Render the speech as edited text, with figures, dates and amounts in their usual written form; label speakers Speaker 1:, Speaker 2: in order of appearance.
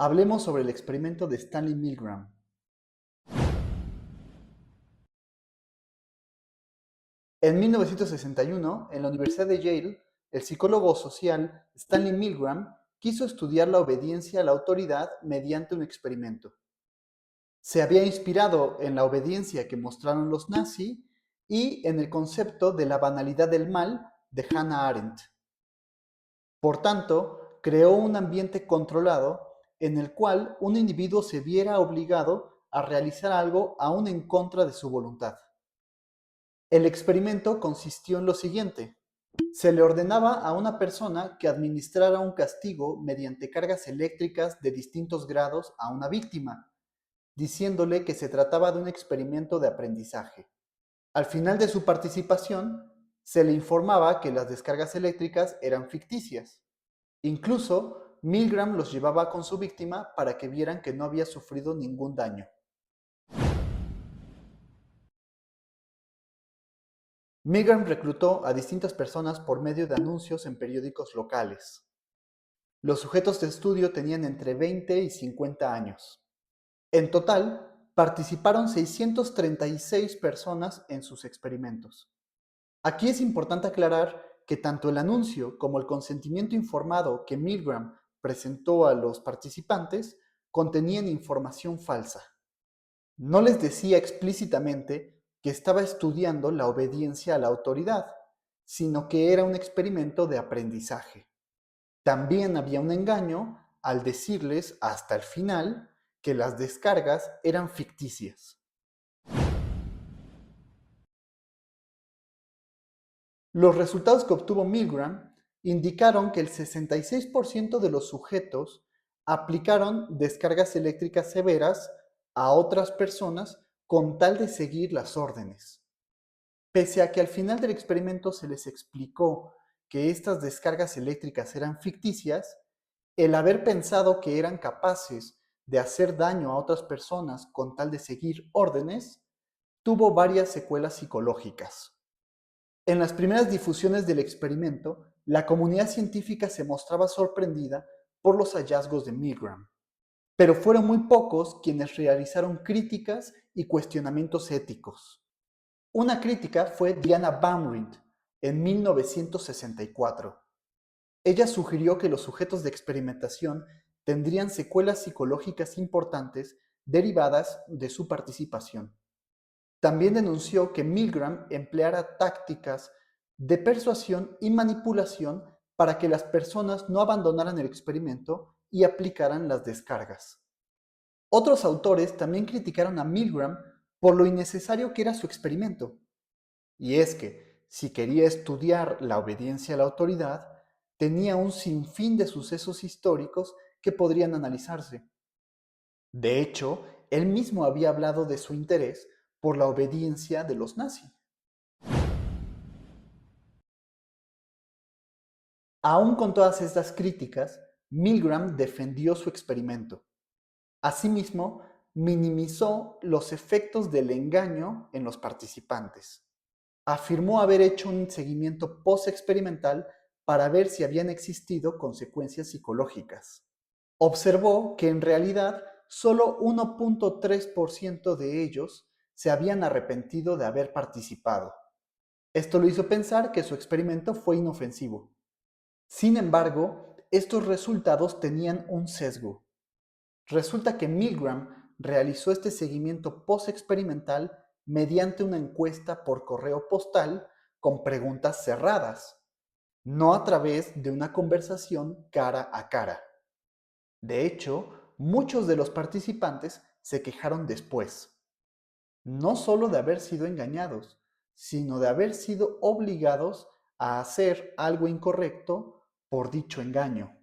Speaker 1: Hablemos sobre el experimento de Stanley Milgram. En 1961, en la Universidad de Yale, el psicólogo social Stanley Milgram quiso estudiar la obediencia a la autoridad mediante un experimento. Se había inspirado en la obediencia que mostraron los nazis y en el concepto de la banalidad del mal de Hannah Arendt. Por tanto, creó un ambiente controlado en el cual un individuo se viera obligado a realizar algo aún en contra de su voluntad. El experimento consistió en lo siguiente. Se le ordenaba a una persona que administrara un castigo mediante cargas eléctricas de distintos grados a una víctima, diciéndole que se trataba de un experimento de aprendizaje. Al final de su participación, se le informaba que las descargas eléctricas eran ficticias. Incluso, Milgram los llevaba con su víctima para que vieran que no había sufrido ningún daño. Milgram reclutó a distintas personas por medio de anuncios en periódicos locales. Los sujetos de estudio tenían entre 20 y 50 años. En total, participaron 636 personas en sus experimentos. Aquí es importante aclarar que tanto el anuncio como el consentimiento informado que Milgram presentó a los participantes contenían información falsa. No les decía explícitamente que estaba estudiando la obediencia a la autoridad, sino que era un experimento de aprendizaje. También había un engaño al decirles hasta el final que las descargas eran ficticias. Los resultados que obtuvo Milgram indicaron que el 66% de los sujetos aplicaron descargas eléctricas severas a otras personas con tal de seguir las órdenes. Pese a que al final del experimento se les explicó que estas descargas eléctricas eran ficticias, el haber pensado que eran capaces de hacer daño a otras personas con tal de seguir órdenes, tuvo varias secuelas psicológicas. En las primeras difusiones del experimento, la comunidad científica se mostraba sorprendida por los hallazgos de Milgram, pero fueron muy pocos quienes realizaron críticas y cuestionamientos éticos. Una crítica fue Diana Baumrind en 1964. Ella sugirió que los sujetos de experimentación tendrían secuelas psicológicas importantes derivadas de su participación. También denunció que Milgram empleara tácticas de persuasión y manipulación para que las personas no abandonaran el experimento y aplicaran las descargas. Otros autores también criticaron a Milgram por lo innecesario que era su experimento. Y es que, si quería estudiar la obediencia a la autoridad, tenía un sinfín de sucesos históricos que podrían analizarse. De hecho, él mismo había hablado de su interés por la obediencia de los nazis. Aún con todas estas críticas, Milgram defendió su experimento. Asimismo, minimizó los efectos del engaño en los participantes. Afirmó haber hecho un seguimiento post-experimental para ver si habían existido consecuencias psicológicas. Observó que en realidad solo 1.3% de ellos se habían arrepentido de haber participado. Esto lo hizo pensar que su experimento fue inofensivo. Sin embargo, estos resultados tenían un sesgo. Resulta que Milgram realizó este seguimiento post-experimental mediante una encuesta por correo postal con preguntas cerradas, no a través de una conversación cara a cara. De hecho, muchos de los participantes se quejaron después, no solo de haber sido engañados, sino de haber sido obligados a hacer algo incorrecto por dicho engaño.